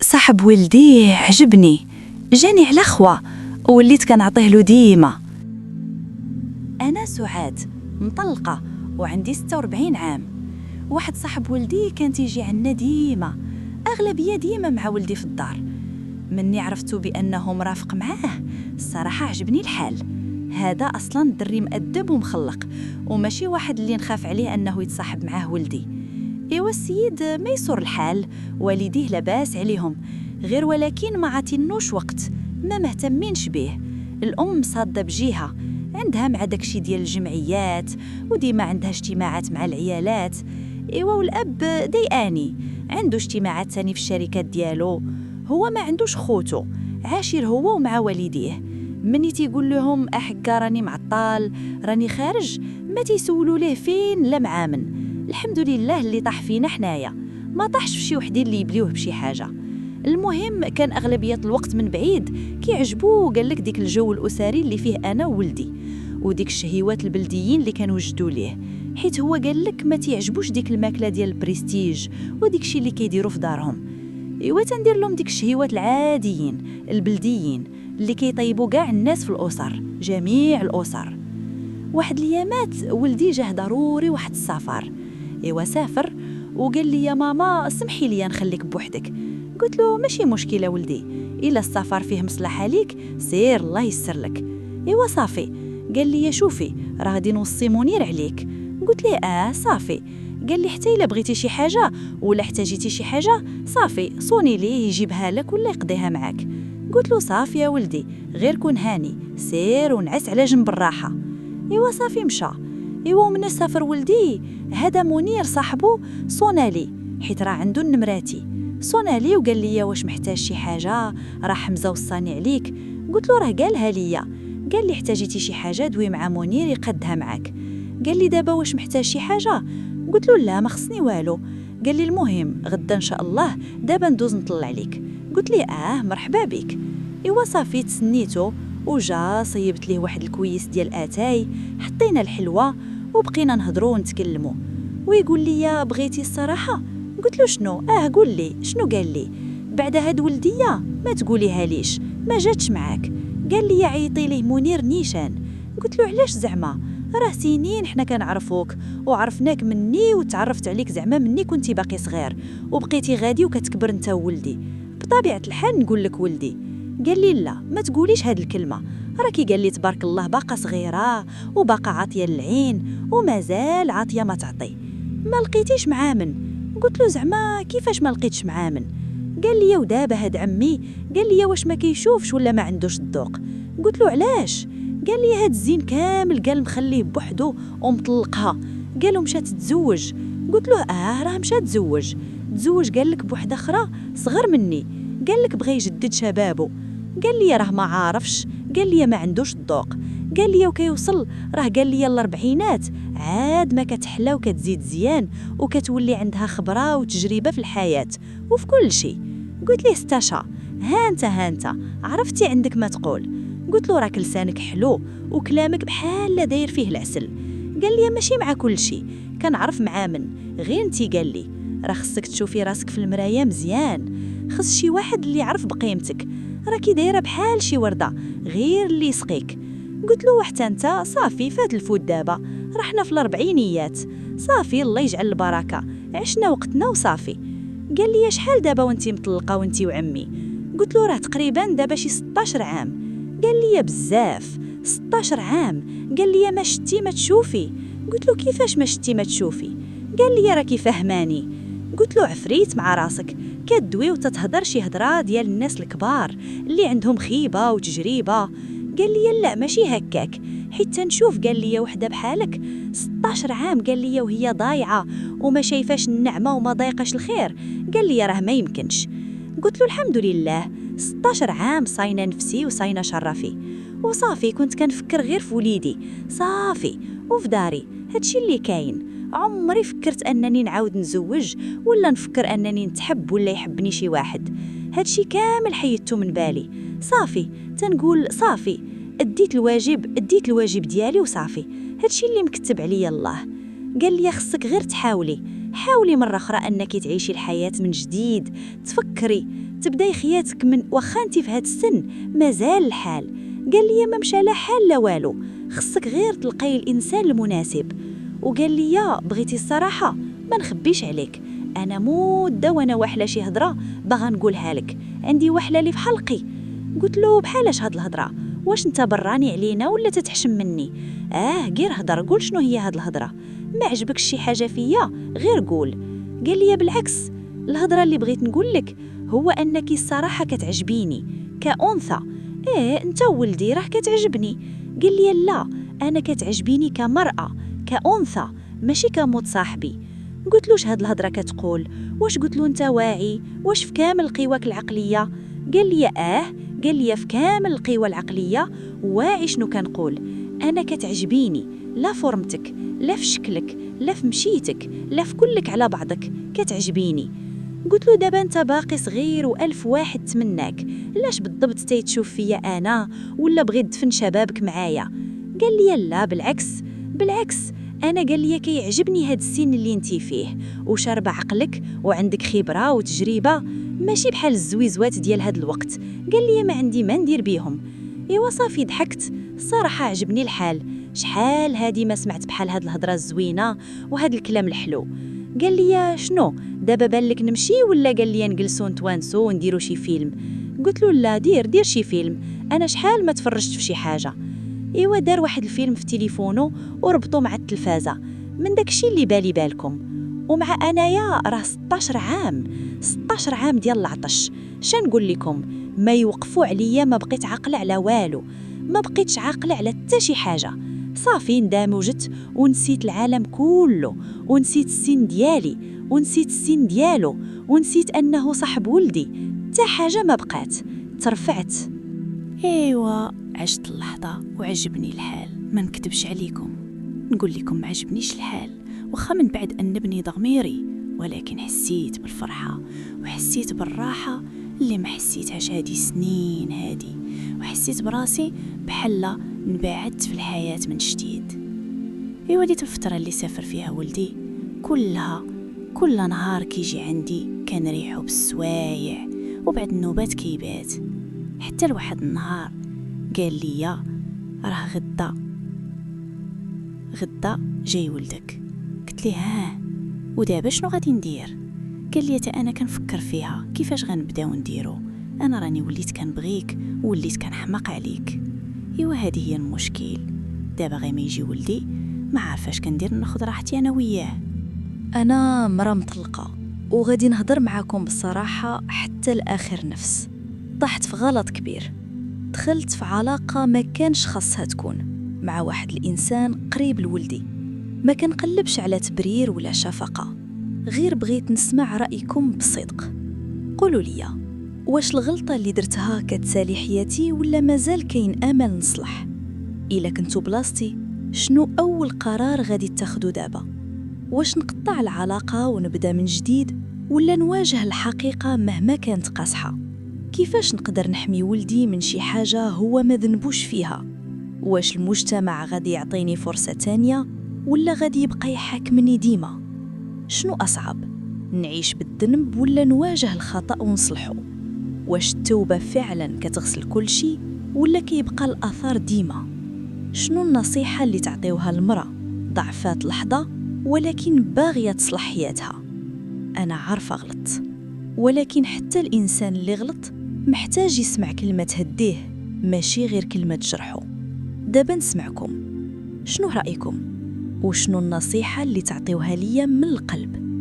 صاحب ولدي عجبني، جاني على خوا وليت كنعطيه له ديما. أنا سعاد مطلقة وعندي 46 عام. واحد صاحب ولدي كان تيجي عنا ديما، أغلبية ديما مع ولدي في الدار. مني عرفتو بأنه مرافق معاه الصراحة عجبني الحال. هذا أصلا دري مؤدب ومخلق، وماشي واحد اللي نخاف عليه أنه يتصاحب معاه ولدي. إيوا السيد ما يسر الحال، والديه لاباس عليهم، غير ولكن ما عاطينوش وقت، ما مهتمينش بيه. الأم صادة بجهة، عندها مع داكشي ديال الجمعيات وديما عندها اجتماعات مع العيالات. إيوا والأب دياني، عنده اجتماعات تاني في الشركات ديالو. هو ما عندوش خوتو، عاشر هو ومع والديه. مني تيقول لهم أحكا راني معطال راني خارج، ما تيسولوا ليه فين لا معامن. الحمد لله اللي طاح فينا حنايا، ما طاحش في شي وحدين اللي يبليوه بشي حاجه. المهم كان اغلبيه الوقت من بعيد كيعجبو، قال لك ديك الجو الاسري اللي فيه انا وولدي، وديك الشهيوات البلديين اللي كانوا وجدوا ليه، حيت هو قال لك ما تيعجبوش ديك الماكله ديال البريستيج وديك الشيء اللي كيديروا في دارهم. ايوا تندير لهم ديك الشهيوات العاديين البلديين اللي كيطيبوا كاع الناس في الاسر، جميع الاسر. واحد الايامات ولدي جاه ضروري واحد السفر. ايوا سافر وقال لي يا ماما سمحي لي نخليك بوحدك. قلت له ماشي مشكله ولدي، الا السفر فيه مصلحه ليك سير الله يسر لك. ايوا صافي. قال لي شوفي راه غادي نوصي منير عليك. قلت له صافي. قال لي حتى الا بغيتي شي حاجه ولا احتاجيتي شي حاجه صافي صوني ليه يجيبها لك ولا يقضيها معك. قلت له صافي يا ولدي، غير كون هاني سير ونعس على جنب الراحه. ايوا صافي مشى. ايوا من سافر ولدي، هذا منير صاحبه صونالي، حيت راه عنده النمراتي. صونالي وقال لي واش محتاج شي حاجه، راه حمزه وصاني عليك. قلت له راه قالها ليا، قال لي احتاجيتي شي حاجه دوي مع منير يقدها معك. قال لي دابا واش محتاج شي حاجه؟ قلت له لا ما خصني والو. قال لي المهم غدا ان شاء الله دابا ندوز نطلع عليك. قلت لي مرحبا بك. ايوا صافي تسنيته وجا، صيبت ليه واحد الكويس ديال اتاي، حطينا الحلوه وبقينا نهضروا ونتكلموا. ويقول لي بغيتي الصراحه؟ قلت له شنو؟ قول لي شنو. قال لي بعد هاد ولديه ما تقوليها ليش، ما جاتش معاك. قال لي عيطي ليه منير نيشان. قلت له علاش زعما؟ راه سنين حنا كنعرفوك وعرفناك مني وتعرفت عليك زعما مني كنتي باقي صغير وبقيتي غادي وكتكبر انت وولدي، بطبيعه الحال نقول لك ولدي. قال لي لا ما تقوليش هاد الكلمه، راكي قال لي تبارك الله باقا صغيره وباقا عاطيه للعين ومازال عاطيه ما تعطي، ما لقيتيش معامن. قلت له زعما كيفاش ما لقيتش معامن؟ قال لي ودابا هاد عمي قال لي واش ما كيشوفش ولا ما عندوش الذوق؟ قلت له علاش؟ قال لي هاد الزين كامل قال مخليه بوحدو ومطلقها، قالوا مشات تزوج. قلت له راه مشات تزوج قال لك بوحده اخرى صغر مني، قال لك بغى يجدد شبابه. قال لي راه ما عارفش، قال لي ما عندوش الذوق، قال لي وكيوصل راه قال لي الاربعينات عاد ما كتحلى وكتزيد زيان وكتولي عندها خبره وتجربه في الحياه وفي كل شيء. قلت ليه استشا ها انت عرفتي عندك ما تقول. قلت له راك لسانك حلو وكلامك بحال لا داير فيه العسل. قال لي ماشي مع كل شيء كنعرف معامن، غير انتي قال لي راه خصك تشوفي راسك في المرايه مزيان، خص شي واحد اللي يعرف بقيمتك، راكي دايره بحال شي ورده غير اللي يسقيك. قلت له وحتى انت صافي فات الفوت دابا، رحنا في الاربعينيات صافي الله يجعل البركه، عشنا وقتنا وصافي. قال لي شحال دابا وانتي مطلقه وانتي وعمي؟ قلت له راه تقريبا دابا شي 16 عام. قال لي بزاف 16 عام. قال لي ما شتي ما تشوفي. قلت له كيفاش ما شتي ما تشوفي؟ قال لي راكي فهماني. قلت له عفريت مع راسك كدوي وتتهضر شي هضره ديال الناس الكبار اللي عندهم خيبه وتجربه. قال لي لا ماشي هكاك، حيت تنشوف قال لي وحده بحالك 16 عام قال لي وهي ضايعه وما شايفاش النعمه وما ضايقاش الخير، قال لي راه ما يمكنش. قلت له الحمد لله 16 عام صاينه نفسي وصاينه شرفي وصافي، كنت كنفكر غير في وليدي صافي وفي داري، هادشي اللي كاين. عمري فكرت انني نعاود نزوج ولا نفكر انني نتحب ولا يحبني شي واحد، هادشي كامل حيدته من بالي. صافي تنقول صافي اديت الواجب ديالي وصافي، هادشي اللي مكتب عليا الله. قال لي خصك غير حاولي مره اخرى انك تعيشي الحياه من جديد، تبداي خياتك من واخا انت في هاد السن مازال الحال. قال لي ما مشى لا حال لا والو، خصك غير تلقاي الانسان المناسب. وقال لي بغيتي الصراحه ما نخبيش عليك، انا مده وانا واحله شي هضره باغا نقولها لك، عندي وحله اللي في حلقي. قلت له بحالاش هاد الهضره؟ واش انت براني علينا ولا تتحشم مني؟ غير هضر، قول شنو هي هاد الهضره. ما عجبك شي حاجه فيا غير قول. قال لي بالعكس، الهضره اللي بغيت نقول لك هو انك الصراحه كتعجبيني كأنثى. انت ولدي راه كتعجبني. قال لي لا، انا كتعجبيني كمرأة كأنثى ماشي كموت صاحبي. قلت له هاد الهضره كتقول؟ واش قلت له انت واعي؟ واش في كامل قواك العقليه؟ قال لي قال لي في كامل القوى العقليه واعي شنو كنقول. انا كتعجبيني، لا فورمتك لا في شكلك لا في مشيتك لا في كلك على بعضك كتعجبيني. قلت له دابا انت باقي صغير والف واحد تمناك، لاش بالضبط تيتشوف فيا انا ولا بغيت تدفن شبابك معايا؟ قال لي لا بالعكس انا قال لي كيعجبني هاد السن اللي انتي فيه وشاربه عقلك وعندك خبره وتجربه، ماشي بحال الزويزوات ديال هاد الوقت. قال لي ما عندي ما ندير بيهم. ايوا صافي ضحكت، الصراحه عجبني الحال. شحال هادي ما سمعت بحال هاد الهضره الزوينه وهاد الكلام الحلو. قال لي شنو دابا بالك نمشي ولا قال لي نجلسوا نتوانسوا ونديروا شي فيلم؟ قلت له لا، دير شي فيلم، انا شحال ما تفرجت في شي حاجه. ايوا دار واحد الفيلم في تليفونه وربطو مع التلفازه، من داكشي اللي بالكم. ومع انايا راه 16 عام ديال العطش. شنقول لكم، ما يوقفوا عليا، ما بقيت عاقله على والو، ما بقيتش عاقله على حتى شي حاجه. صافي اندمجت ونسيت العالم كله، ونسيت السن ديالي ونسيت السن ديالو، ونسيت انه صاحب ولدي. حتى حاجه ما بقات، ترفعت. ايوا عشت اللحظه وعجبني الحال، ما نكذبش عليكم نقول لكم ما عجبنيش الحال، واخا من بعد انبني ضميري، ولكن حسيت بالفرحه وحسيت بالراحه اللي ما حسيتهاش هادي سنين هادي، وحسيت براسي بحال نبعدت في الحياه من جديد. ايوا ديت الفتره اللي سافر فيها ولدي كل نهار كيجي عندي كنريحو بالسوايع، وبعد النوبات كيبات. حتى لواحد النهار قال لي راه غدا جاي ولدك. قلت ليه ودابا شنو غادي ندير؟ قال لي انا كنفكر فيها كيفاش غنبداو نديرو، انا راني وليت كنبغيك ووليت كنحماق عليك. ايوا هذه هي المشكل، دابا غير ما يجي ولدي ما عارفاش كندير، ناخذ راحتي انا وياه. انا مرا مطلقه وغادي نهضر معاكم بصراحه حتى لاخر نفس. طحت في غلط كبير، دخلت في علاقه ما كانش خاصها تكون مع واحد الانسان قريب لولدي. ما كنقلبش على تبرير ولا شفقه، غير بغيت نسمع رايكم بصدق. قولوا لي، واش الغلطه اللي درتها كتسالي حياتي ولا مازال كاين امل نصلح؟ الا كنتو بلاصتي شنو اول قرار غادي تاخدو دابا؟ واش نقطع العلاقه ونبدا من جديد ولا نواجه الحقيقه مهما كانت قاصحه؟ كيفاش نقدر نحمي ولدي من شي حاجه هو ما ذنبوش فيها؟ واش المجتمع غادي يعطيني فرصه تانية ولا غادي يبقى يحاكمني ديما؟ شنو اصعب، نعيش بالذنب ولا نواجه الخطا ونصلحه؟ واش التوبه فعلا كتغسل كل شيء ولا كيبقى الاثار ديما؟ شنو النصيحه اللي تعطيوها المراه ضعفات لحظه ولكن باغيه تصلح حياتها؟ انا عارفه غلط، ولكن حتى الانسان اللي غلط محتاج يسمع كلمه تهديه ماشي غير كلمه تجرحه. دابا نسمعكم، شنو رايكم وشنو النصيحه اللي تعطيوها ليا من القلب؟